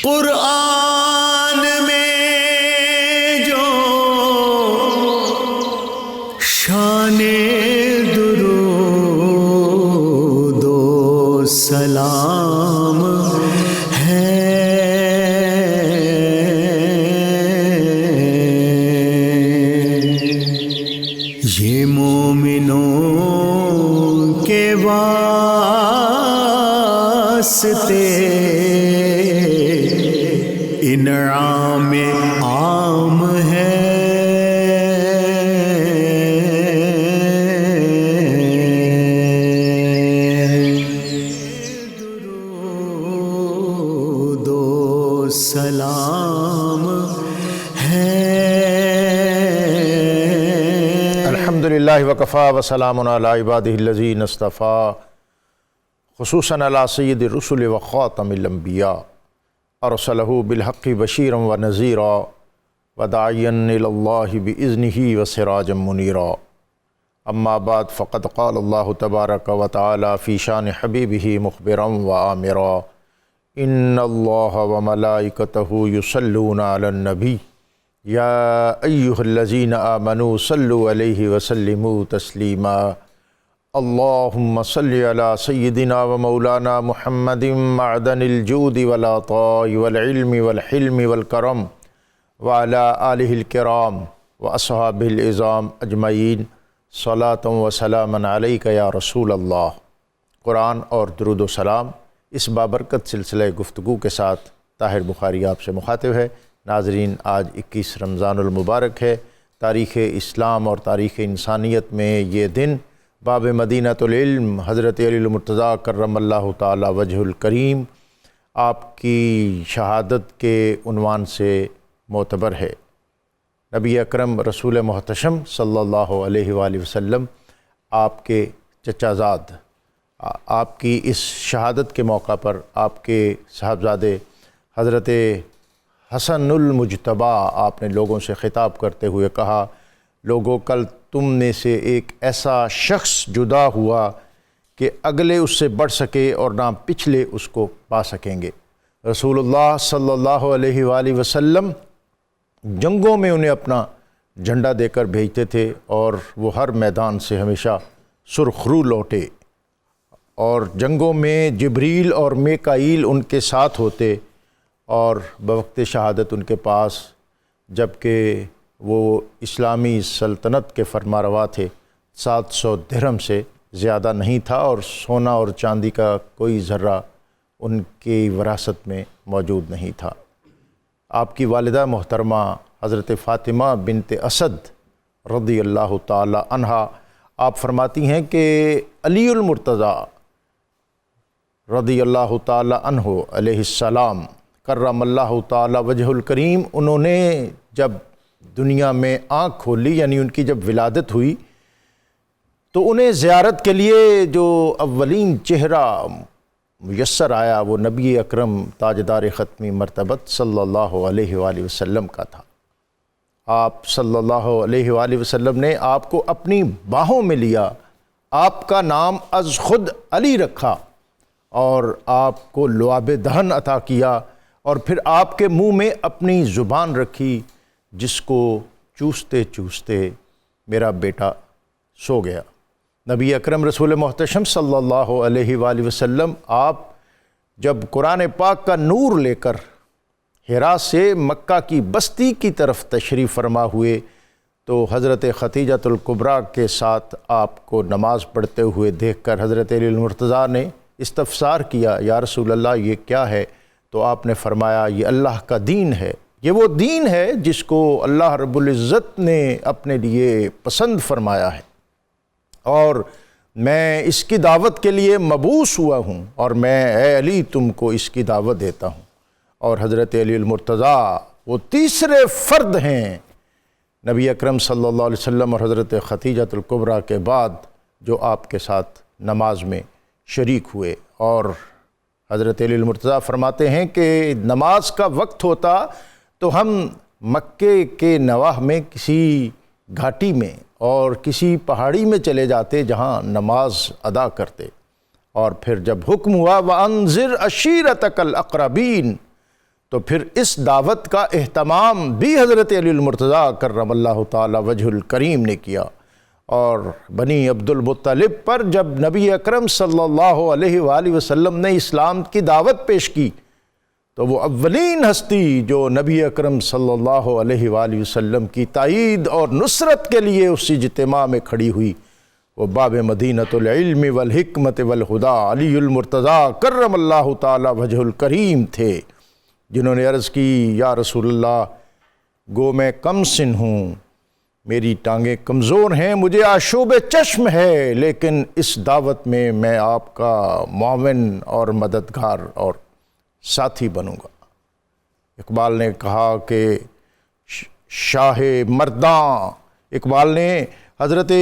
قرآن میں جو شان درود و سلام ہے، یہ مومنوں کے واسطے انعام عام ہے۔ درود و سلام ہے۔ الحمدللہ وکفیٰ وسلام علی عبادہ الذین اصطفیٰ، خصوصاً علی سید الرسل وخاتم الانبیاء، ارسلہ بالحق بشیرا ونذیرا وداعیا الی اللہ باذنہ وسراجا منیرا۔ اما بعد فقد قال اللہ تبارک وتعالی فی شان حبیبہ مخبرا وآمرا، ان اللہ وملائکتہ یصلون علی النبی یا ایہا الذین آمنوا صلوا علیہ وسلموا تسلیما۔ اللہم صلی علی سیدنا و مولانا محمد معدن الجود والعطاء والعلم والحلم والکرم وعلی آلہ الکرام واصحابہ العظام اجمعین، صلاۃ و سلاما علیک یا رسول اللہ۔ قرآن اور درود و سلام اس بابرکت سلسلہ گفتگو کے ساتھ طاہر بخاری آپ سے مخاطب ہے۔ ناظرین، آج 21 رمضان المبارک ہے۔ تاریخ اسلام اور تاریخ انسانیت میں یہ دن باب مدینۃ العلم حضرت علی المرتضیٰ کرم اللہ تعالی وجہ الکریم آپ کی شہادت کے عنوان سے معتبر ہے۔ نبی اکرم رسول محتشم صلی اللہ علیہ وآلہ وسلم آپ کے چچا زاد، آپ کی اس شہادت کے موقع پر آپ کے صاحبزادے حضرت حسن المجتبیٰ آپ نے لوگوں سے خطاب کرتے ہوئے کہا، لوگوں کل تم میں سے ایک ایسا شخص جدا ہوا کہ اگلے اس سے بڑھ سکے اور نہ پچھلے اس کو پا سکیں گے۔ رسول اللہ صلی اللہ علیہ وآلہ وسلم جنگوں میں انہیں اپنا جھنڈا دے کر بھیجتے تھے اور وہ ہر میدان سے ہمیشہ سرخرو لوٹے، اور جنگوں میں جبریل اور میکائیل ان کے ساتھ ہوتے، اور بوقت شہادت ان کے پاس جبکہ وہ اسلامی سلطنت کے فرما روا تھے 700 درہم سے زیادہ نہیں تھا، اور سونا اور چاندی کا کوئی ذرہ ان کی وراثت میں موجود نہیں تھا۔ آپ کی والدہ محترمہ حضرت فاطمہ بنت اسد رضی اللہ تعالی عنہا آپ فرماتی ہیں کہ علی المرتضیٰ رضی اللہ تعالی عنہ علیہ السلام کرم اللہ تعالی وجہ الکریم، انہوں نے جب دنیا میں آنکھ کھولی، یعنی ان کی جب ولادت ہوئی، تو انہیں زیارت کے لیے جو اولین چہرہ میسر آیا وہ نبی اکرم تاجدار ختمی مرتبت صلی اللہ علیہ وآلہ وسلم کا تھا۔ آپ صلی اللہ علیہ وآلہ وسلم نے آپ کو اپنی باہوں میں لیا، آپ کا نام از خود علی رکھا، اور آپ کو لعاب دہن عطا کیا، اور پھر آپ کے منہ میں اپنی زبان رکھی، جس کو چوستے چوستے میرا بیٹا سو گیا۔ نبی اکرم رسول محتشم صلی اللہ علیہ وآلہ وسلم آپ جب قرآن پاک کا نور لے کر حرا سے مکہ کی بستی کی طرف تشریف فرما ہوئے، تو حضرت ختیجۃ الکبریٰ کے ساتھ آپ کو نماز پڑھتے ہوئے دیکھ کر حضرت علی المرتضیٰ نے استفسار کیا، یا رسول اللہ یہ کیا ہے؟ تو آپ نے فرمایا یہ اللہ کا دین ہے، یہ وہ دین ہے جس کو اللہ رب العزت نے اپنے لیے پسند فرمایا ہے، اور میں اس کی دعوت کے لیے مبعوث ہوا ہوں، اور میں اے علی تم کو اس کی دعوت دیتا ہوں۔ اور حضرت علی المرتضیٰ وہ تیسرے فرد ہیں نبی اکرم صلی اللہ علیہ وسلم اور حضرت ختیجۃ الکبریٰ کے بعد جو آپ کے ساتھ نماز میں شریک ہوئے۔ اور حضرت علی المرتضیٰ فرماتے ہیں کہ نماز کا وقت ہوتا تو ہم مکے کے نواح میں کسی گھاٹی میں اور کسی پہاڑی میں چلے جاتے جہاں نماز ادا کرتے، اور پھر جب حکم ہوا وَأَنذِرْ عَشِيرَتَكَ الْأَقْرَبِينَ، تو پھر اس دعوت کا اہتمام بھی حضرت علی المرتضیٰ کرم اللہ تعالی وجہ الکریم نے کیا، اور بنی عبد المطلب پر جب نبی اکرم صلی اللہ علیہ وآلہ وسلم نے اسلام کی دعوت پیش کی تو وہ اولین ہستی جو نبی اکرم صلی اللہ علیہ وآلہ وسلم کی تائید اور نصرت کے لیے اس اجتماع میں کھڑی ہوئی، وہ باب مدینۃ العلم والحکمت والہدیٰ علی المرتضیٰ کرم اللہ تعالی وجہ الکریم تھے، جنہوں نے عرض کی یا رسول اللہ گو میں کم سن ہوں، میری ٹانگیں کمزور ہیں، مجھے آشوب چشم ہے، لیکن اس دعوت میں آپ کا معاون اور مددگار اور ساتھی بنوں گا۔ اقبال نے کہا کہ شاہ مرداں، اقبال نے حضرت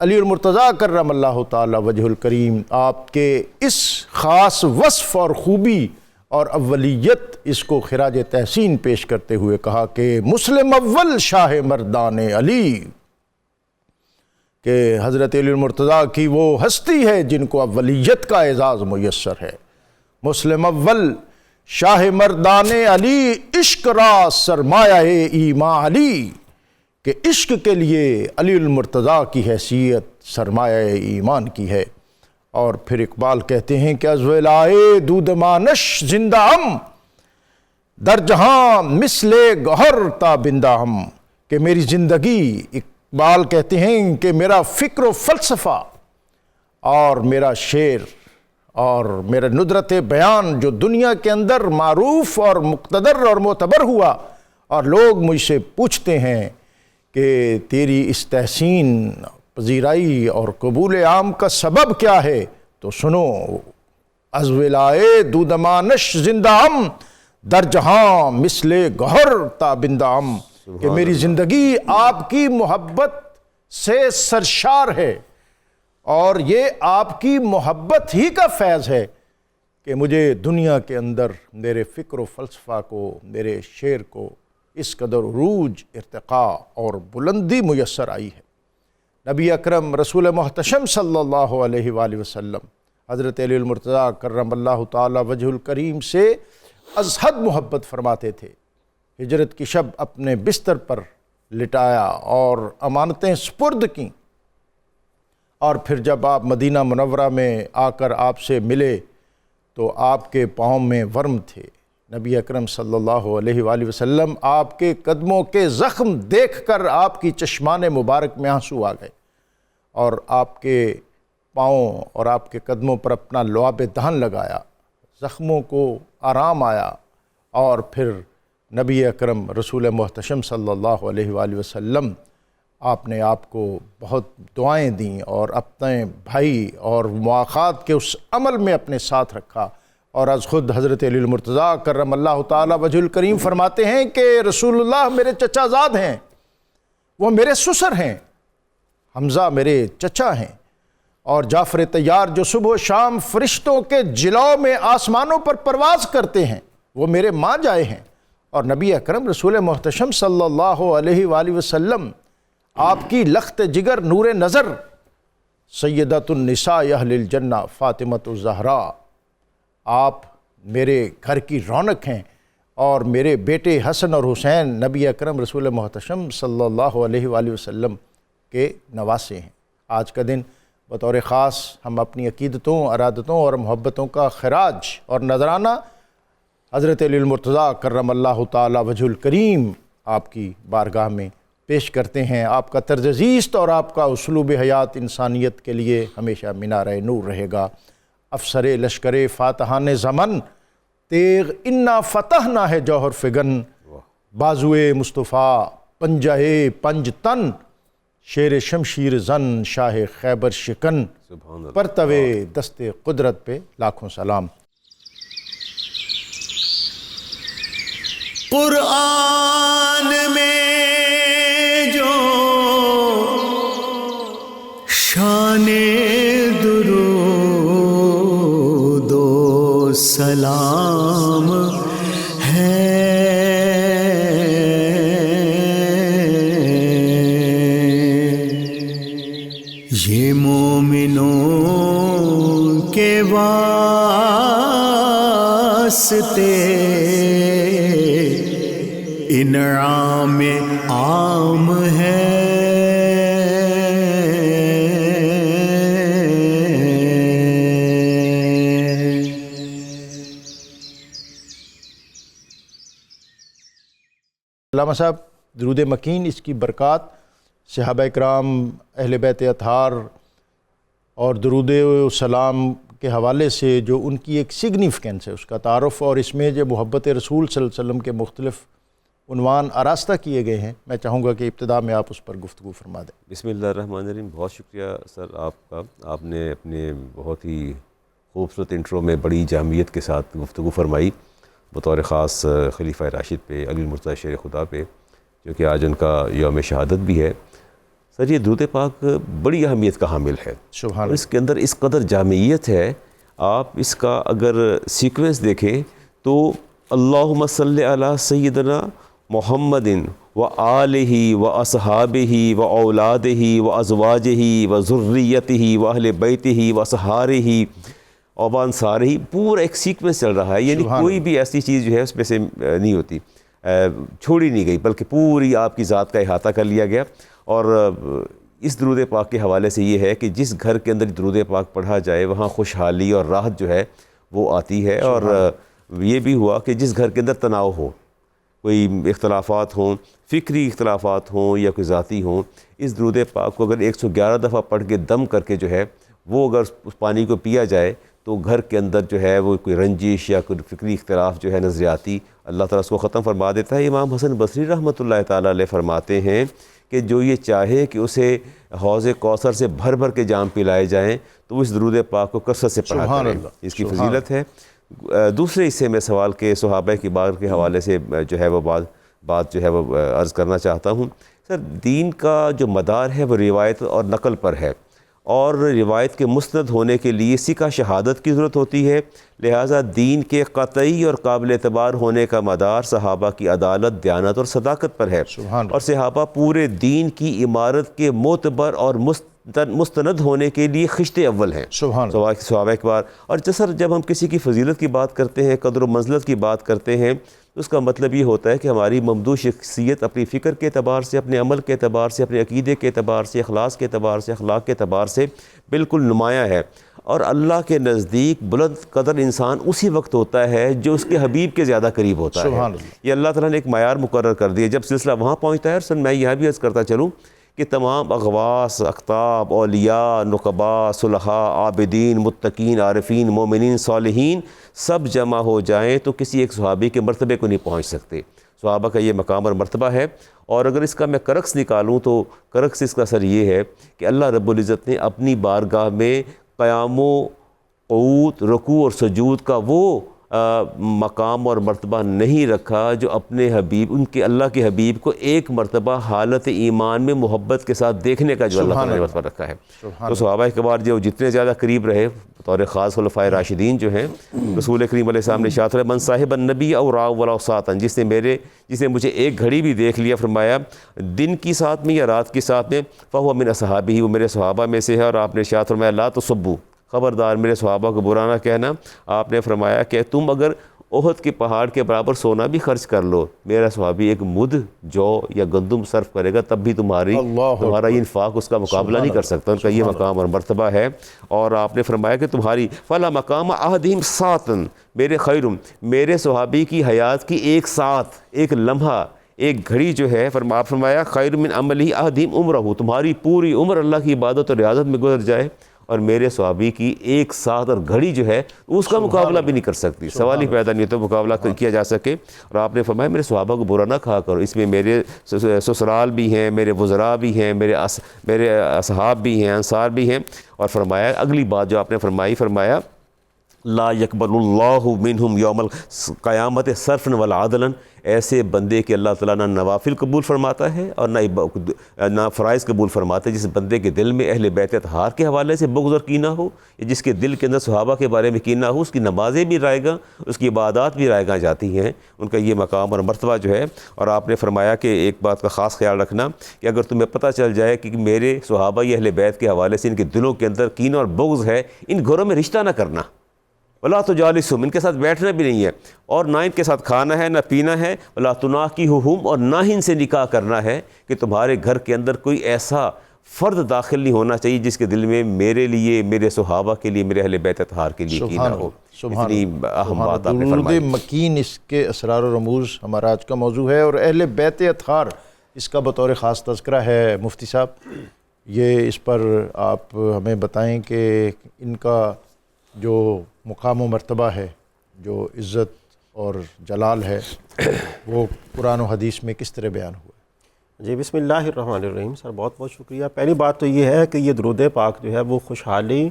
علی المرتضیٰ کرم اللہ تعالی وجہ الکریم آپ کے اس خاص وصف اور خوبی اور اولیت اس کو خراج تحسین پیش کرتے ہوئے کہا کہ مسلم اول شاہ مردان علی، کہ حضرت علی المرتضیٰ کی وہ ہستی ہے جن کو اولیت کا اعزاز میسر ہے۔ مسلم اول شاہ مردان علی، عشق را سرمایہ ایمان علی، کہ عشق کے لیے علی المرتضیٰ کی حیثیت سرمایہ ایمان کی ہے۔ اور پھر اقبال کہتے ہیں کہ از ولائے دود مانش زندہ ہم، در جہاں مثل گہر تابندہ ہم، کہ میری زندگی، اقبال کہتے ہیں کہ میرا فکر و فلسفہ اور میرا شعر اور میرا ندرت بیان جو دنیا کے اندر معروف اور مقتدر اور معتبر ہوا، اور لوگ مجھ سے پوچھتے ہیں کہ تیری اس تحسین پذیرائی اور قبول عام کا سبب کیا ہے، تو سنو، از ولائے دودمانش زندہ ہم، در جہاں مثل گہر تابندہ ہم، کہ میری زندگی آپ کی محبت سے سرشار ہے، اور یہ آپ کی محبت ہی کا فیض ہے کہ مجھے دنیا کے اندر میرے فکر و فلسفہ کو، میرے شعر کو اس قدر عروج، ارتقاء اور بلندی میسر آئی ہے۔ نبی اکرم رسول محتشم صلی اللہ علیہ وآلہ وسلم حضرت علی المرتضیٰ کرم اللہ تعالی وجہ الکریم سے از حد محبت فرماتے تھے۔ ہجرت کی شب اپنے بستر پر لٹایا اور امانتیں سپرد کیں، اور پھر جب آپ مدینہ منورہ میں آ کر آپ سے ملے تو آپ کے پاؤں میں ورم تھے۔ نبی اکرم صلی اللہ علیہ وآلہ وسلم آپ کے قدموں کے زخم دیکھ کر آپ کی چشمان مبارک میں آنسو آ گئے، اور آپ کے پاؤں اور آپ کے قدموں پر اپنا لعاب دہن لگایا، زخموں کو آرام آیا، اور پھر نبی اکرم رسول محتشم صلی اللہ علیہ وآلہ وسلم آپ نے آپ کو بہت دعائیں دیں اور اپنے بھائی اور مواخات کے اس عمل میں اپنے ساتھ رکھا۔ اور از خود حضرت علی المرتضیٰ کرم اللہ تعالی وجہ الکریم فرماتے ہیں کہ رسول اللہ میرے چچا زاد ہیں، وہ میرے سسر ہیں، حمزہ میرے چچا ہیں، اور جعفر طیار جو صبح و شام فرشتوں کے جلاؤ میں آسمانوں پر پرواز کرتے ہیں، وہ میرے ماں جائے ہیں۔ اور نبی اکرم رسول محتشم صلی اللہ علیہ وآلہ وسلم آپ کی لخت جگر نور نظر سیدۃ النساء اہل الجنہ فاطمۃ الزہراء، آپ میرے گھر کی رونق ہیں، اور میرے بیٹے حسن اور حسین نبی اکرم رسول محتشم صلی اللہ علیہ وآلہ وسلم کے نواسے ہیں۔ آج کا دن بطور خاص ہم اپنی عقیدتوں، ارادتوں اور محبتوں کا خراج اور نذرانہ حضرت علی المرتضیٰ کرم اللہ تعالی وجہ الکریم آپ کی بارگاہ میں پیش کرتے ہیں۔ آپ کا طرز زیست اور آپ کا اسلوب حیات انسانیت کے لیے ہمیشہ مینارہ نور رہے گا۔ افسر لشکر فاتحان زمن، تیغ انا فتحنا ہے جوہر فگن، بازوئے مصطفیٰ پنجہ پنج تن، شیر شمشیر زن شاہ خیبر شکن، پرتوے دست قدرت پہ لاکھوں سلام۔ قرآن میں جو شان درود و سلام ہے، یہ مومنوں کے واسطے انعام عام ہے، علامہ صاحب درود مکین، اس کی برکات صحابہ اکرام، اہل بیت اطہار اور درود و سلام کے حوالے سے جو ان کی ایک سگنیفیکنس ہے، اس کا تعارف، اور اس میں جو محبت رسول صلی اللہ علیہ وسلم کے مختلف عنوان آراستہ کیے گئے ہیں، میں چاہوں گا کہ ابتدا میں آپ اس پر گفتگو فرما دیں۔ بسم اللہ الرحمن الرحیم۔ بہت شکریہ سر آپ کا، آپ نے اپنے بہت ہی خوبصورت انٹرو میں بڑی جامعیت کے ساتھ گفتگو فرمائی، بطور خاص خلیفہ راشد پہ، علی المرتضیٰ شیر خدا پہ، جو کہ آج ان کا یوم شہادت بھی ہے۔ سر یہ درود پاک بڑی اہمیت کا حامل ہے، سبحان اور اس کے اندر اس قدر جامعیت ہے، آپ اس کا اگر سیکوینس دیکھیں تو اللہم صلی علی سیدنا محمد و آلہ و اصحابہ و اولادہ و ازواجہ و ذریتہ و اہل بیتہ و اصحارہ و انصارہ، پورا ایک سیکوینس چل رہا ہے، یعنی کوئی بھی ایسی چیز جو ہے اس میں سے نہیں ہوتی، چھوڑی نہیں گئی، بلکہ پوری آپ کی ذات کا احاطہ کر لیا گیا۔ اور اس درود پاک کے حوالے سے یہ ہے کہ جس گھر کے اندر درود پاک پڑھا جائے وہاں خوشحالی اور راحت جو ہے وہ آتی ہے، اور یہ بھی ہوا کہ جس گھر کے اندر تناؤ ہو، کوئی اختلافات ہوں، فکری اختلافات ہوں یا کوئی ذاتی ہوں، اس درود پاک کو اگر 111 دفعہ پڑھ کے دم کر کے جو ہے وہ اگر اس پانی کو پیا جائے تو گھر کے اندر جو ہے وہ کوئی رنجش یا کوئی فکری اختلاف جو ہے نظریاتی، اللہ تعالیٰ اس کو ختم فرما دیتا ہے۔ امام حسن بصری رحمۃ اللہ تعالیٰ علیہ فرماتے ہیں کہ جو یہ چاہے کہ اسے حوض کوثر سے بھر بھر کے جام پلائے جائیں تو وہ اس درود پاک کو کثرت سے پڑھا کرے، اس کی فضیلت ہے۔ دوسرے حصے میں سوال کے صحابہ کی بات کے حوالے سے جو ہے وہ بات جو ہے وہ عرض کرنا چاہتا ہوں۔ سر دین کا جو مدار ہے وہ روایت اور نقل پر ہے، اور روایت کے مستند ہونے کے لیے سکہ شہادت کی ضرورت ہوتی ہے، لہٰذا دین کے قطعی اور قابل اعتبار ہونے کا مدار صحابہ کی عدالت، دیانت اور صداقت پر ہے، اور صحابہ پورے دین کی عمارت کے معتبر اور مستند ہونے کے لیے خشت اول ہیں، صحابہ اکبار۔ اور جب ہم کسی کی فضیلت کی بات کرتے ہیں، قدر و منزلت کی بات کرتے ہیں، تو اس کا مطلب یہ ہوتا ہے کہ ہماری ممدوح شخصیت اپنی فکر کے اعتبار سے، اپنے عمل کے اعتبار سے، اپنے عقیدے کے اعتبار سے، اخلاص کے اعتبار سے، اخلاق کے اعتبار سے بالکل نمایاں ہے، اور اللہ کے نزدیک بلند قدر انسان اسی وقت ہوتا ہے جو اس کے حبیب کے زیادہ قریب ہوتا ہے۔ یہ اللہ تعالیٰ نے ایک معیار مقرر کر دیا، جب سلسلہ وہاں پہنچتا ہے۔ اور میں یہاں بھی عرض کرتا چلوں کہ تمام اغواص، اقطاب، اولیاء، نقباء، صلحاء، عابدین، متقین، عارفین، مومنین، صالحین سب جمع ہو جائیں تو کسی ایک صحابی کے مرتبے کو نہیں پہنچ سکتے۔ صحابہ کا یہ مقام اور مرتبہ ہے، اور اگر اس کا میں کرکس نکالوں تو کرکس اس کا اثر یہ ہے کہ اللہ رب العزت نے اپنی بارگاہ میں قیام و قعود، رکوع اور سجود کا وہ مقام اور مرتبہ نہیں رکھا جو اپنے حبیب، ان کے اللہ کے حبیب کو ایک مرتبہ حالت ایمان میں محبت کے ساتھ دیکھنے کا جو اللہ تعالیٰ نے مرتبہ رکھا ہے۔ تو صحابہ اکبار جو جتنے زیادہ قریب رہے، بطور خاص خلفائے راشدین جو ہیں، رسول کریم علیہ السلام نے ارشاد فرمایا من صاحب النبی او راء ولو ساعۃ، جس نے مجھے ایک گھڑی بھی دیکھ لیا، فرمایا دن کی ساتھ میں یا رات کی ساتھ میں، فہو من اصحابہ، وہ میرے صحابہ میں سے ہے۔ اور آپ نے ارشاد فرمایا لا تسبوا، خبردار میرے صحابہ کو برا نہ کہنا۔ آپ نے فرمایا کہ تم اگر احد کے پہاڑ کے برابر سونا بھی خرچ کر لو، میرا صحابی ایک مد جو یا گندم صرف کرے گا تب بھی تمہارا یہ انفاق اس کا مقابلہ نہیں کر سکتا۔ ان کا یہ مقام اور مرتبہ ہے۔ اور آپ نے فرمایا کہ تمہاری فلا مقام احدہم ساعۃ، میرے صحابی کی حیات کی ایک ساعت، ایک لمحہ، ایک گھڑی جو ہے، آپ فرمایا خیر من عملہ احدہم عمرہ، تمہاری پوری عمر اللہ کی عبادت اور ریاضت میں گزر جائے اور میرے صحابی کی ایک ساتھ اور گھڑی جو ہے اس کا مقابلہ بھی نہیں کر سکتی، سوال ہی پیدا نہیں تو مقابلہ کیا جا سکے۔ اور آپ نے فرمایا میرے صحابہ کو برا نہ کہا کرو، اس میں میرے سسرال بھی ہیں، میرے وزراء بھی ہیں، میرے اصحاب بھی ہیں، انصار بھی ہیں۔ اور فرمایا اگلی بات جو آپ نے فرمایا لا یقبل اللہ منہم یوم القیامت صرفا ولا عدلا، ایسے بندے کے اللہ تعالیٰ نہ نوافل قبول فرماتا ہے اور نہ فرائض قبول فرماتا ہے. جس بندے کے دل میں اہل بیت اطہار کے حوالے سے بغض اور کینہ ہو، یا جس کے دل کے اندر صحابہ کے بارے میں کینہ ہو، اس کی نمازیں بھی رائے گاں، اس کی عبادات بھی رائے گاں جاتی ہیں. ان کا یہ مقام اور مرتبہ جو ہے. اور آپ نے فرمایا کہ ایک بات کا خاص خیال رکھنا کہ اگر تمہیں پتہ چل جائے کہ میرے صحابہ یا اہل بیت کے حوالے سے ان کے دلوں کے اندر کینہ اور بغض ہے، ان گھروں میں رشتہ نہ کرنا. وَلَا تُجَالِسْهُمْ، ان کے ساتھ بیٹھنا بھی نہیں ہے، اور نہ ان کے ساتھ کھانا ہے نہ پینا ہے. وَلَا تُنَاكِحُهُمْ، اور نہ ہی ان سے نکاح کرنا ہے کہ تمہارے گھر کے اندر کوئی ایسا فرد داخل نہیں ہونا چاہیے جس کے دل میں میرے لیے، میرے صحابہ کے لیے، میرے اہل بیت اطہار کے لیے کینہ ہو. اتنی اہم بات آپ نے فرمائی. درود مکین اس کے اسرار و رموز ہمارا آج کا موضوع ہے، اور اہل بیت اطہار اس کا بطور خاص تذکرہ ہے. مفتی صاحب، یہ اس پر آپ ہمیں بتائیں کہ ان کا جو مقام و مرتبہ ہے، جو عزت اور جلال ہے، وہ قرآن و حدیث میں کس طرح بیان ہوا ہے؟ جی بسم اللہ الرحمن الرحیم. سر بہت بہت شکریہ. پہلی بات تو یہ ہے کہ یہ درود پاک جو ہے وہ خوشحالی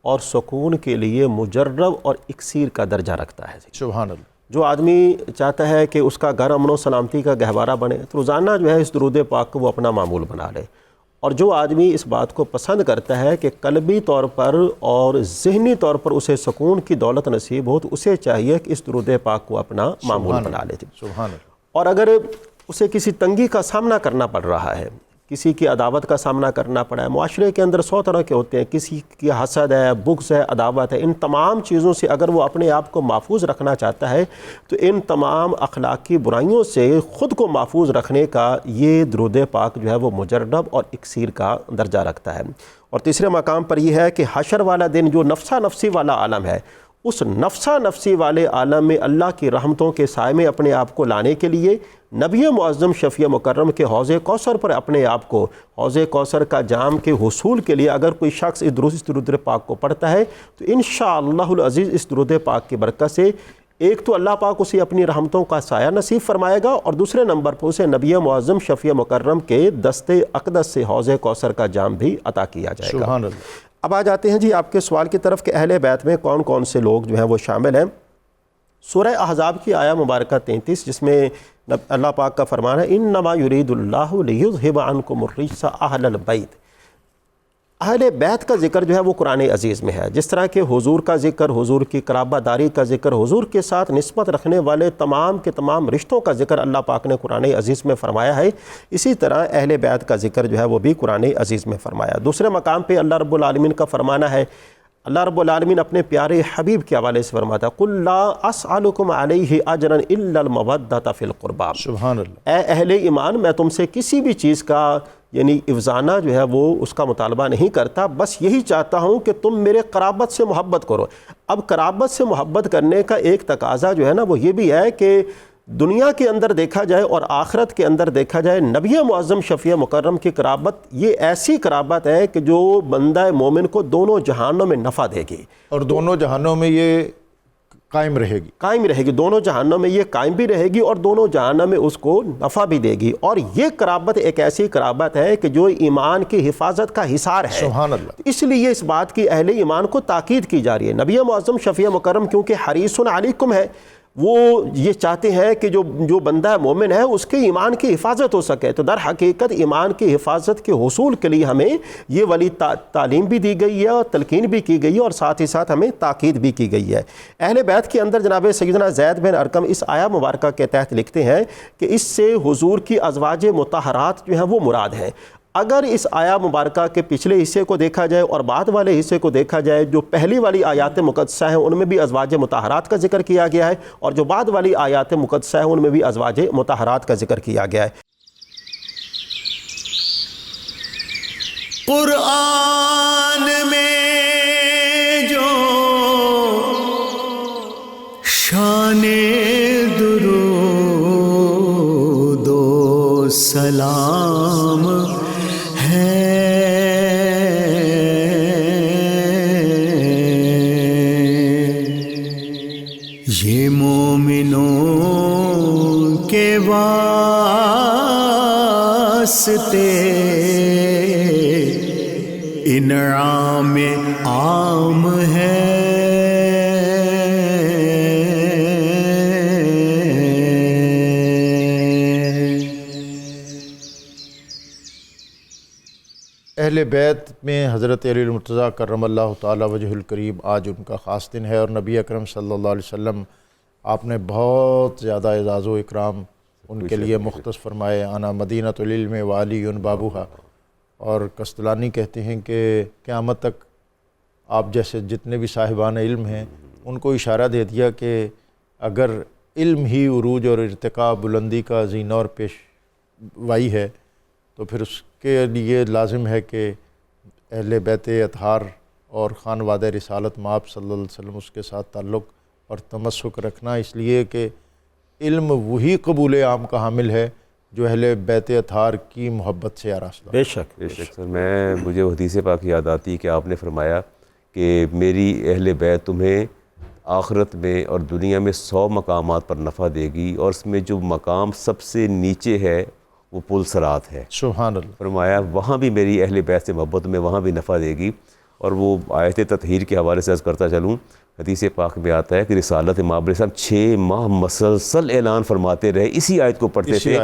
اور سکون کے لیے مجرب اور اکسیر کا درجہ رکھتا ہے. سبحان اللہ. جو آدمی چاہتا ہے کہ اس کا گھر امن و سلامتی کا گہوارہ بنے تو روزانہ جو ہے اس درود پاک کو وہ اپنا معمول بنا لے. اور جو آدمی اس بات کو پسند کرتا ہے کہ قلبی طور پر اور ذہنی طور پر اسے سکون کی دولت نصیب ہو، تو اسے چاہیے کہ اس درود پاک کو اپنا معمول بنا لے. سبحان اللہ. اور اگر اسے کسی تنگی کا سامنا کرنا پڑ رہا ہے، کسی کی عداوت کا سامنا کرنا پڑا ہے، معاشرے کے اندر 100 طرح کے ہوتے ہیں، کسی کی حسد ہے، بغض ہے، عداوت ہے، ان تمام چیزوں سے اگر وہ اپنے آپ کو محفوظ رکھنا چاہتا ہے تو ان تمام اخلاقی برائیوں سے خود کو محفوظ رکھنے کا یہ درود پاک جو ہے وہ مجرب اور اکسیر کا درجہ رکھتا ہے. اور تیسرے مقام پر یہ ہے کہ حشر والا دن جو نفسا نفسی والا عالم ہے، اس نفسا نفسی والے عالم میں اللہ کی رحمتوں کے سائے میں اپنے آپ کو لانے کے لیے نبی معظم شفیع مکرم کے حوض کوثر پر اپنے آپ کو، حوض کوثر کا جام کے حصول کے لیے اگر کوئی شخص اس درود پاک کو پڑھتا ہے تو انشاءاللہ العزیز اس درود پاک کی برکت سے ایک تو اللہ پاک اسے اپنی رحمتوں کا سایہ نصیب فرمائے گا، اور دوسرے نمبر پر اسے نبی معظم شفیع مکرم کے دست اقدس سے حوض کوثر کا جام بھی عطا کیا جائے گا. سبحان اللہ. اب آ جاتے ہیں جی آپ کے سوال کی طرف کہ اہل بیت میں کون کون سے لوگ جو ہیں وہ شامل ہیں. سورہ احزاب کی آیہ مبارکہ 33 جس میں اللہ پاک کا فرمان ہے انما یرید اللہ لیذھب عنکم الرجس اہل البیت. اہل بیت کا ذکر جو ہے وہ قرآن عزیز میں ہے. جس طرح کہ حضور کا ذکر، حضور کی قرابہ داری کا ذکر، حضور کے ساتھ نسبت رکھنے والے تمام کے تمام رشتوں کا ذکر اللہ پاک نے قرآن عزیز میں فرمایا ہے، اسی طرح اہل بیت کا ذکر جو ہے وہ بھی قرآن عزیز میں فرمایا. دوسرے مقام پہ اللہ رب العالمین کا فرمانا ہے، اللہ رب العالمین اپنے پیارے حبیب کے حوالے سے فرماتا ہے قُلْ لَا أَسْأَلُكُمْ عَلَيْهِ أَجْرًا إِلَّا الْمَوَدَّةَ فِي الْقُرْبَى. سبحان اللہ. اے اہل ایمان، میں تم سے کسی بھی چیز کا یعنی افزانہ جو ہے وہ اس کا مطالبہ نہیں کرتا، بس یہی چاہتا ہوں کہ تم میرے قرابت سے محبت کرو. اب قرابت سے محبت کرنے کا ایک تقاضا جو ہے نا وہ یہ بھی ہے کہ دنیا کے اندر دیکھا جائے اور آخرت کے اندر دیکھا جائے نبی معظم شفیع مکرم کی قرابت یہ ایسی قرابت ہے کہ جو بندہ مومن کو دونوں جہانوں میں نفع دے گی، اور دونوں جہانوں میں یہ قائم رہے گی. دونوں جہانوں میں یہ قائم بھی رہے گی اور دونوں جہانوں میں اس کو نفع بھی دے گی. اور یہ قرابت ایک ایسی قرابت ہے کہ جو ایمان کی حفاظت کا حصار ہے. سبحان اللہ. اس لیے اس بات کی اہل ایمان کو تاکید کی جا رہی ہے. نبی معظم شفیع مکرم کیونکہ حریص علیکم ہے، وہ یہ چاہتے ہیں کہ جو بندہ مومن ہے اس کے ایمان کی حفاظت ہو سکے. تو در حقیقت ایمان کی حفاظت کے حصول کے لیے ہمیں یہ والی تعلیم بھی دی گئی ہے اور تلقین بھی کی گئی ہے اور ساتھ ہی ساتھ ہمیں تاکید بھی کی گئی ہے. اہل بیت کے اندر جناب سیدنا زید بن ارقم اس آیہ مبارکہ کے تحت لکھتے ہیں کہ اس سے حضور کی ازواج مطہرات جو ہیں وہ مراد ہیں. اگر اس آیہ مبارکہ کے پچھلے حصے کو دیکھا جائے اور بعد والے حصے کو دیکھا جائے، جو پہلی والی آیات مقدسہ ہیں ان میں بھی ازواج مطہرات کا ذکر کیا گیا ہے، اور جو بعد والی آیات مقدسہ ہیں ان میں بھی ازواج مطہرات کا ذکر کیا گیا ہے. قرآن میں جو شان درود و سلام ہے، یہ مومنوں کے واسطے انعام عام ہے. اہل بیت میں حضرت علی المرتضیٰ کرم اللہ تعالی وجہ الکریم آج ان کا خاص دن ہے، اور نبی اکرم صلی اللہ علیہ وسلم آپ نے بہت زیادہ اعزاز و اکرام ان کے لیے مختص فرمائے. انا مدینۃ العلم وعلی بابوہا. اور قسطلانی کہتے ہیں کہ قیامت تک آپ جیسے جتنے بھی صاحبان علم ہیں ان کو اشارہ دے دیا کہ اگر علم ہی عروج اور ارتقاء بلندی کا زینہ اور پیشوائی ہے تو پھر اس کے لیے لازم ہے کہ اہل بیت اطہار اور خانوادہ رسالت مآب صلی اللہ علیہ وسلم اس کے ساتھ تعلق اور تمسک رکھنا، اس لیے کہ علم وہی قبول عام کا حامل ہے جو اہل بیت اطہار کی محبت سے آراستہ. بے شک بے شک سر. مجھے وہ حدیث پاک یاد آتی کہ آپ نے فرمایا کہ میری اہل بیت تمہیں آخرت میں اور دنیا میں 100 مقامات پر نفع دے گی، اور اس میں جو مقام سب سے نیچے ہے وہ پل صراط ہے. سبحان اللہ. فرمایا وہاں بھی میری اہل بیت سے محبت میں وہاں بھی نفع دے گی. اور وہ آیت تطہیر کے حوالے سے عرض کرتا چلوں، حدیث پاک میں آتا ہے کہ رسالت مآب علیہ السلام 6 ماہ مسلسل اعلان فرماتے رہے، اسی آیت کو پڑھتے تھے.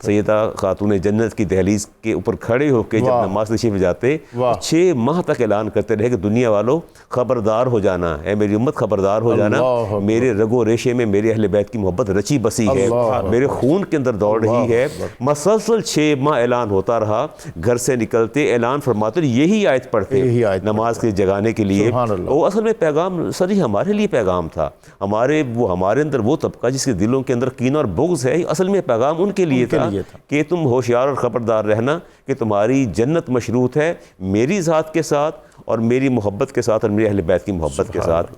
سیدہ خاتون جنت کی دہلیز کے اوپر کھڑے ہو کے جب نماز تشریف جاتے 6 ماہ تک اعلان کرتے رہے کہ دنیا والوں خبردار ہو جانا، اے میری امت خبردار ہو جانا، میرے رگ و ریشے میں میرے اہل بیت کی محبت رچی بسی ہے، میرے خون کے اندر دوڑ رہی ہے. مسلسل 6 ماہ اعلان ہوتا رہا. گھر سے نکلتے اعلان فرماتے یہی آیت پڑھتے نماز کے جگانے کے لیے. وہ اصل میں پیغام سر ہمارے لیے پیغام تھا. ہمارے اندر وہ طبقہ جس کے دلوں کے اندر کینہ اور بغض ہے، اصل میں پیغام ان کے لیے تھا کہ تم ہوشیار اور خبردار رہنا کہ تمہاری جنت مشروط ہے میری ذات کے ساتھ اور میری محبت کے ساتھ اور میرے اہل بیت کی محبت کے ساتھ.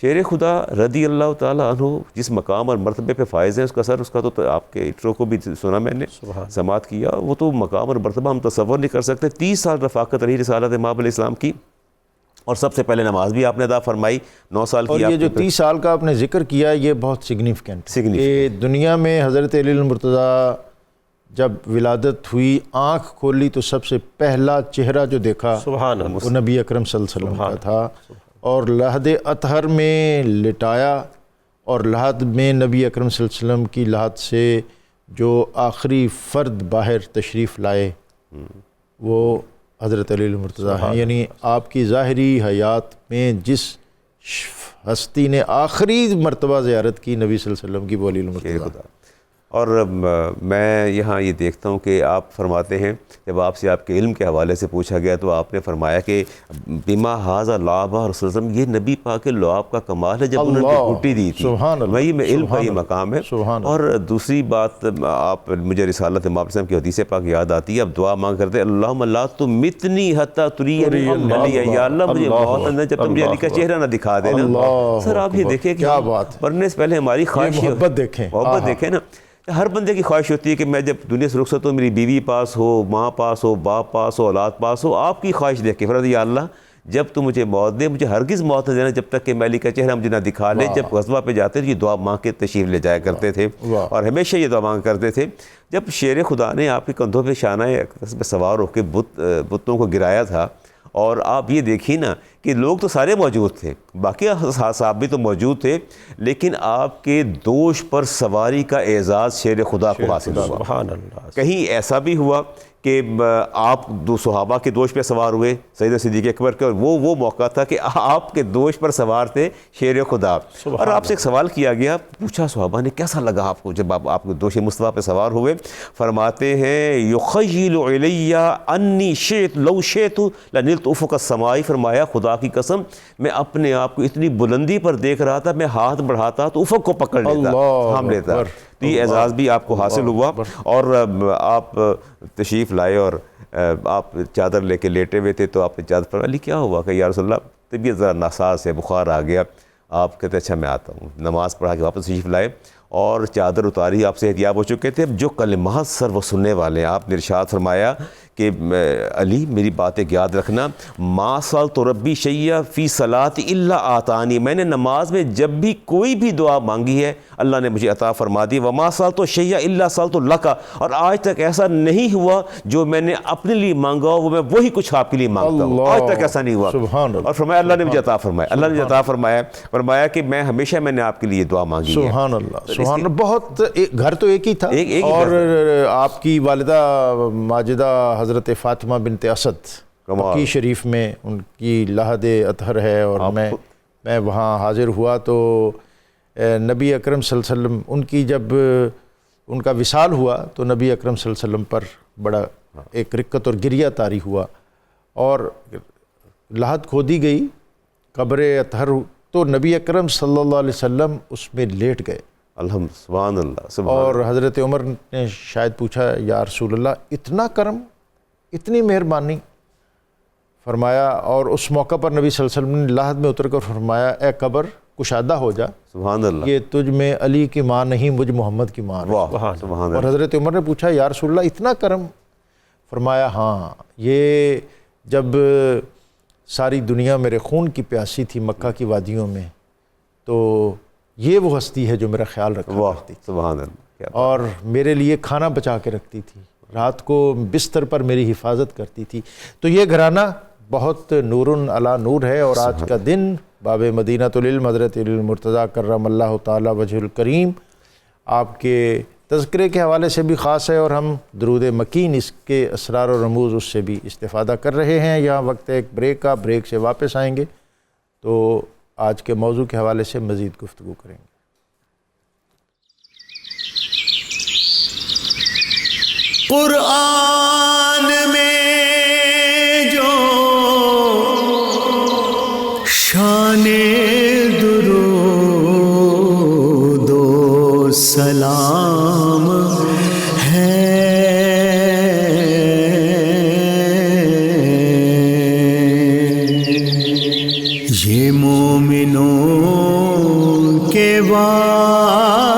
شیر خدا رضی اللہ تعالیٰ عنہ جس مقام اور مرتبے پہ فائز ہیں، اس کا تو آپ کے انٹرو کو بھی سنا میں نے، سماعت کیا، وہ تو مقام اور مرتبہ ہم تصور نہیں کر سکتے. 30 سال رفاقت رہی رسالت مآب علیہ السلام کی، اور سب سے پہلے نماز بھی آپ نے ادا فرمائی 9 سال کی. اور یہ جو 30 سال کا آپ نے ذکر کیا یہ بہت سگنیفیکنٹ ہے کہ دنیا میں حضرت علی المرتضیٰ جب ولادت ہوئی، آنکھ کھولی تو سب سے پہلا چہرہ جو دیکھا وہ نبی اکرم صلی اللہ علیہ وسلم کا تھا، اور لحد اطہر میں لٹایا، اور لحد میں نبی اکرم صلی اللہ علیہ وسلم کی لحد سے جو آخری فرد باہر تشریف لائے وہ حضرت علی المرتضیٰ ہیں. یعنی آپ کی ظاہری حیات میں جس ہستی نے آخری مرتبہ زیارت کی نبی صلی اللہ علیہ وسلم کی، وہ علی المرتضیٰ. اور میں یہاں یہ دیکھتا ہوں کہ آپ فرماتے ہیں جب آپ سے آپ کے علم کے حوالے سے پوچھا گیا تو آپ نے فرمایا کہ بما ھذا لعب رسول اللہ، یہ نبی پاک کے لعاب کا کمال ہے جب انہوں نے گھٹی دی تھی. وہی میں علم کا یہ مقام ہے. اور دوسری بات، آپ مجھے رسالت مآب علیہ السلام کی حدیث پاک یاد آتی ہے. اب دعا مانگ کرتے اللہم لا تمتنی حتی ترینی علی، یا اللہ مجھے موت نہ جب تک مجھے علی کا چہرہ نہ دکھا دینا. سر آپ یہ دیکھیں کہ مرنے سے پہلے ہماری خواہش، محبت دیکھیں نا. ہر بندے کی خواہش ہوتی ہے کہ میں جب دنیا سے رخصت ہوں میری بیوی پاس ہو، ماں پاس ہو، باپ پاس ہو، اولاد پاس ہو. آپ کی خواہش دیکھ کے فرض یا اللہ جب تو مجھے موت دے، مجھے ہرگز موت نہ دینا جب تک کہ میں علی کا چہرہ مجھے نہ دکھا لے. جب غزوہ پہ جاتے تھے یہ دعا مانگ کے تشریف لے جایا کرتے تھے، اور ہمیشہ یہ دعا مانگ کرتے تھے. جب شیر خدا نے آپ کے کندھوں پہ شانہ پہ سوار ہو کے بتوں کو گرایا تھا، اور آپ یہ دیکھیں نا کہ لوگ تو سارے موجود تھے، باقی صحابہ بھی تو موجود تھے، لیکن آپ کے دوش پر سواری کا اعزاز شیر خدا کو حاصل ہوا. سبحان اللہ. کہیں ایسا بھی ہوا کہ آپ دو صحابہ کے دوش پہ سوار ہوئے، سیدنا صدیق اکبر کے، اور وہ موقع تھا کہ آپ کے دوش پر سوار تھے شیر خدا. اور آپ سے ایک سوال کیا گیا، پوچھا صحابہ نے کیسا لگا آپ کو جب آپ دوش مصطفیٰ پہ سوار ہوئے؟ فرماتے ہیں یخیل علی انی شئت لو شئت لنلت افق السماء. فرمایا خدا کی قسم میں اپنے آپ کو اتنی بلندی پر دیکھ رہا تھا، میں ہاتھ بڑھاتا تو افق کو پکڑ لیتا، تھام لیتا. تو یہ اعزاز بھی آپ کو حاصل ہوا. اور آپ تشریف لائے اور آپ چادر لے کے لیٹے ہوئے تھے تو آپ نے چادر پر علی کیا ہوا کہ یا رسول اللہ طبیعت ذرا ناساز ہے، بخار آ گیا. آپ کہتے اچھا میں آتا ہوں. نماز پڑھا کے واپس تشریف لائے اور چادر اتاری، آپ سے احتیاط ہو چکے تھے. اب جو کلمات سر وہ سننے والے ہیں، آپ نے ارشاد فرمایا کہ علی میری بات ایک یاد رکھنا، ما سألت ربی شیئا فی صلاۃ الا آتانی، میں نے نماز میں جب بھی کوئی بھی دعا مانگی ہے اللہ نے مجھے عطا فرما دی. وما سألت شیئا الا سألت لک، اور آج تک ایسا نہیں ہوا جو میں نے اپنے لیے مانگا وہ میں وہی کچھ آپ کے لیے مانگتا ہوں، آج تک ایسا نہیں ہوا. اور فرمایا اللہ نے مجھے عطا فرمایا، اللہ نے مجھے عطا فرمایا کہ میں ہمیشہ میں نے آپ کے لیے دعا مانگی ہے. سبحان اللہ. سبحان اللہ. بہت گھر تو ایک ہی تھا، اور آپ کی والدہ ماجدہ حضرت فاطمہ بنت اسد مکی شریف میں ان کی لحد اطہر ہے، اور میں وہاں حاضر ہوا تو نبی اکرم صلی اللہ علیہ وسلم ان کی جب ان کا وصال ہوا تو نبی اکرم صلی اللہ علیہ وسلم پر بڑا ایک رقت اور گریہ طاری ہوا، اور لحد کھودی گئی قبر اطہر، تو نبی اکرم صلی اللہ علیہ وسلم اس میں لیٹ گئے. الحمد سبحان اللہ سبحان اور حضرت عمر نے شاید پوچھا یا رسول اللہ اتنا کرم، اتنی مہربانی؟ فرمایا، اور اس موقع پر نبی صلی اللہ علیہ وسلم نے لحد میں اتر کر فرمایا، اے قبر کشادہ ہو جا، سبحان اللہ، یہ تجھ میں علی کی ماں نہیں، مجھ محمد کی ماں ہے. واہ سبحان اور اللہ. حضرت عمر نے پوچھا یا رسول اللہ اتنا کرم؟ فرمایا ہاں، یہ جب ساری دنیا میرے خون کی پیاسی تھی مکہ کی وادیوں میں، تو یہ وہ ہستی ہے جو میرا خیال رکھا کرتی تھی، سبحان اللہ، اور میرے لیے کھانا بچا کے رکھتی تھی، رات کو بستر پر میری حفاظت کرتی تھی. تو یہ گھرانہ بہت نور علی نور ہے، اور آج کا دن باب مدینۃ العلم حضرت المرتضیٰ کرم اللہ تعالی وجہ الکریم آپ کے تذکرے کے حوالے سے بھی خاص ہے، اور ہم درود مکین اس کے اسرار و رموز اس سے بھی استفادہ کر رہے ہیں. یہاں وقت ایک بریک کا، بریک سے واپس آئیں گے تو آج کے موضوع کے حوالے سے مزید گفتگو کریں گے. قرآن میں جو شان درود و سلام ہے، یہ مومنوں کے واسطے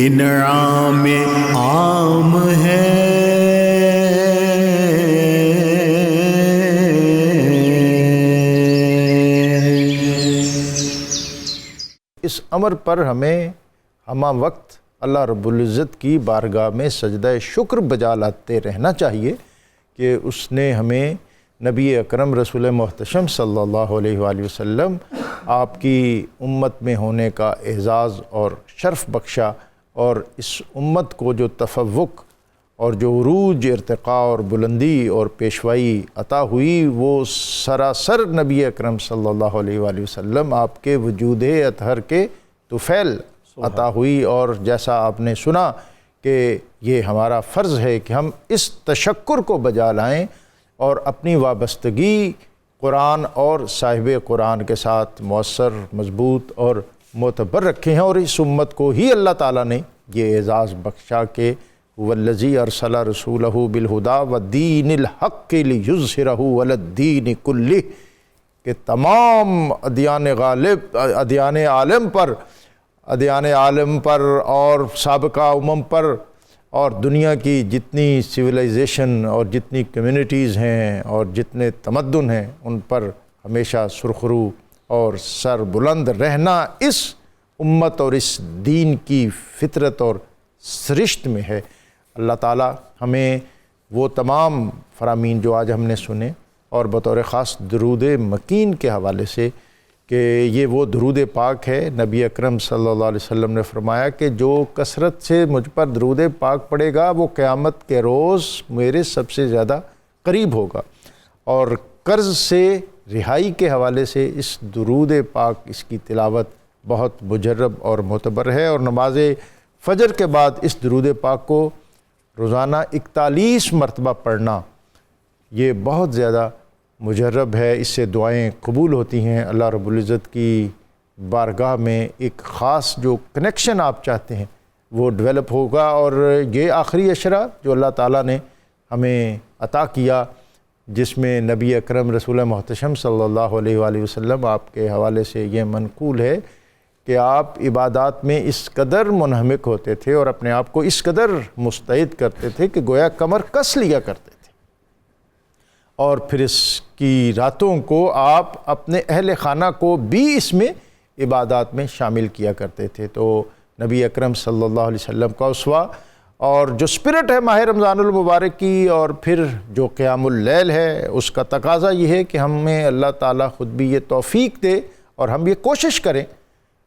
انعام عام ہے. اس امر پر ہمیں ہمہ وقت اللہ رب العزت کی بارگاہ میں سجدہ شکر بجا لاتے رہنا چاہیے کہ اس نے ہمیں نبی اکرم رسول محتشم صلی اللہ علیہ وآلہ وسلم آپ کی امت میں ہونے کا اعزاز اور شرف بخشا، اور اس امت کو جو تفوق اور جو عروج، ارتقاء اور بلندی اور پیشوائی عطا ہوئی، وہ سراسر نبی اکرم صلی اللہ علیہ وآلہ وسلم آپ کے وجود اطہر کے طفیل عطا ہوئی. اور جیسا آپ نے سنا کہ یہ ہمارا فرض ہے کہ ہم اس تشکر کو بجا لائیں اور اپنی وابستگی قرآن اور صاحب قرآن کے ساتھ مؤثر، مضبوط اور معتبر رکھے ہیں. اور اس امت کو ہی اللہ تعالیٰ نے یہ اعزاز بخشا کہ والذی ارسل رسولہ بالہدی ودین الحق لیظہرہ علی الدین کلہ، کہ تمام ادیان عالم پر اور سابقہ امم پر اور دنیا کی جتنی سویلائزیشن اور جتنی کمیونٹیز ہیں اور جتنے تمدن ہیں ان پر ہمیشہ سرخرو اور سر بلند رہنا اس امت اور اس دین کی فطرت اور سرشت میں ہے. اللہ تعالیٰ ہمیں وہ تمام فرامین جو آج ہم نے سنے، اور بطور خاص درود مکین کے حوالے سے کہ یہ وہ درود پاک ہے، نبی اکرم صلی اللہ علیہ وسلم نے فرمایا کہ جو کثرت سے مجھ پر درود پاک پڑے گا وہ قیامت کے روز میرے سب سے زیادہ قریب ہوگا. اور قرض سے رہائی کے حوالے سے اس درود پاک، اس کی تلاوت بہت مجرب اور معتبر ہے، اور نماز فجر کے بعد اس درود پاک کو روزانہ 41 مرتبہ پڑھنا یہ بہت زیادہ مجرب ہے. اس سے دعائیں قبول ہوتی ہیں. اللہ رب العزت کی بارگاہ میں ایک خاص جو کنیکشن آپ چاہتے ہیں وہ ڈیولپ ہوگا. اور یہ آخری عشرہ جو اللہ تعالیٰ نے ہمیں عطا کیا، جس میں نبی اکرم رسول محتشم صلی اللہ علیہ وآلہ وسلم آپ کے حوالے سے یہ منقول ہے کہ آپ عبادات میں اس قدر منہمک ہوتے تھے اور اپنے آپ کو اس قدر مستعد کرتے تھے کہ گویا کمر کس لیا کرتے تھے، اور پھر اس کی راتوں کو آپ اپنے اہل خانہ کو بھی اس میں عبادات میں شامل کیا کرتے تھے. تو نبی اکرم صلی اللہ علیہ وسلم کا اسوہ اور جو سپرٹ ہے ماہ رمضان المبارک کی، اور پھر جو قیام اللیل ہے، اس کا تقاضا یہ ہے کہ ہمیں اللہ تعالیٰ خود بھی یہ توفیق دے اور ہم یہ کوشش کریں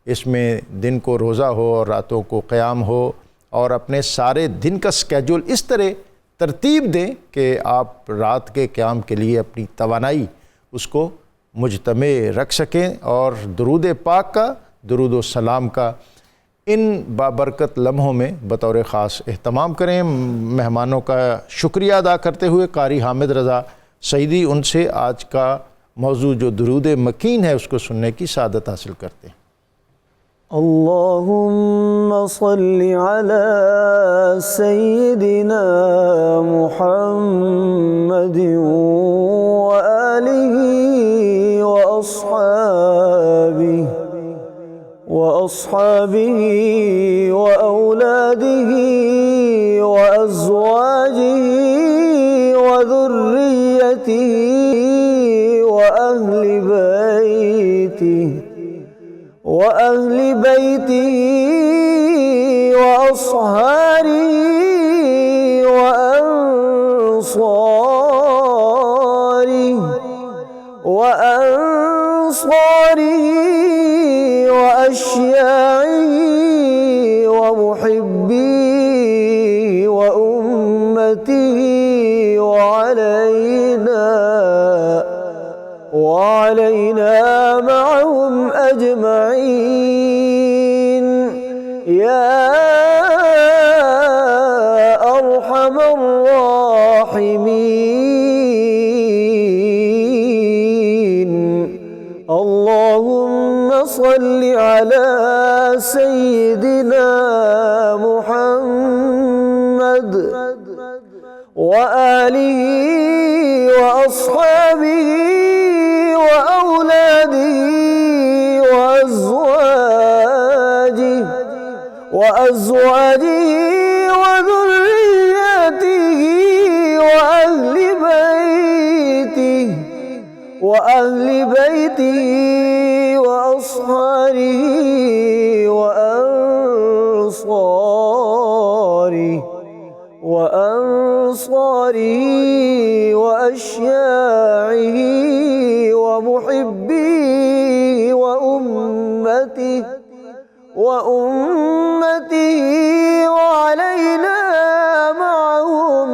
اس میں دن کو روزہ ہو اور راتوں کو قیام ہو اور اپنے سارے دن کا سکیجول اس طرح ترتیب دیں کہ آپ رات کے قیام کے لیے اپنی توانائی اس کو مجتمع رکھ سکیں، اور درود پاک کا، درود و سلام کا ان بابرکت لمحوں میں بطور خاص اہتمام کریں۔ مہمانوں کا شکریہ ادا کرتے ہوئے قاری حامد رضا سعیدی ان سے آج کا موضوع جو درود مکین ہے اس کو سننے کی سعادت حاصل کرتے ہیں۔ اللہم صل علی سیدنا محمد وآلہ وأصحابہ وأولادہ وأزواجہ وذریتہ وأهل بيته وأصهاره وأنصاره وأشياعه ومحبيه وأمته وعلينا معهم أجمعين يا أرحم الراحمين اللهم صل على سيدنا محمد وآله وأصحابه وأولاده وأزواجه وذريته وأهل بيته وأصهاره وأنصاره وأشياعه ومحبيه وأمته وعلينا معهم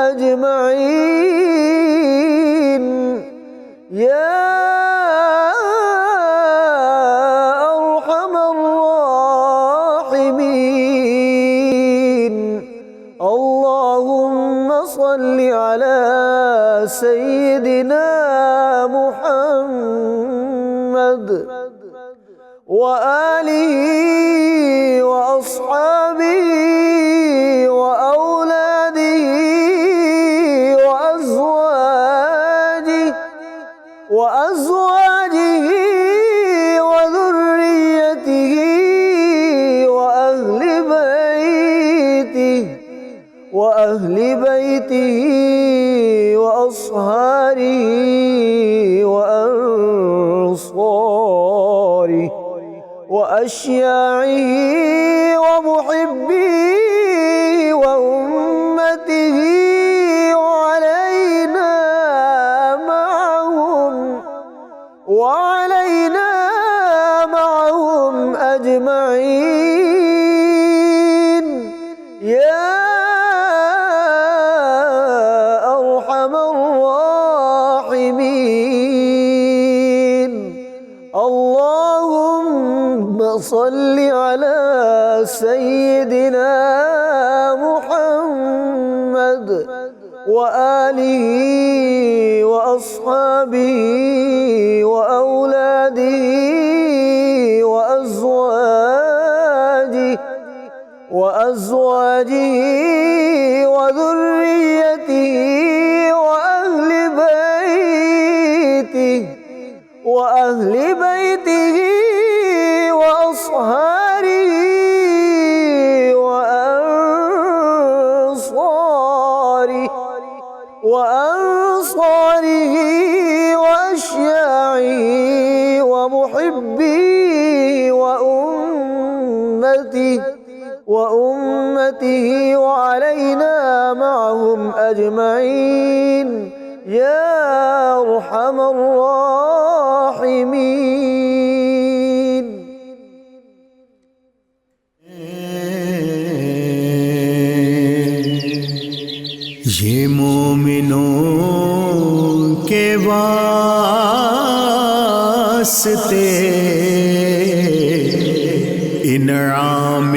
أجمعين يا أرحم الراحمين اللهم صل على سيدنا محمد وآله وأصحابه وأولاده وأزواجه وذريته وأهل بيته وأصهاره وأنصاره وأشياعه ومحبيه وأمته وعلينا معهم أجمعين يا أرحم الراحمين اللهم صل على سيدنا محمد وآله وأصحابه وأولاده وأزواجه وذريته وأهل بيته وأصهاره وأنصاره وأشياعه ومحبيه وأمته وعلينا معهم أجمعين يا أرحم الراحمين مومنوں کے واسطے انعام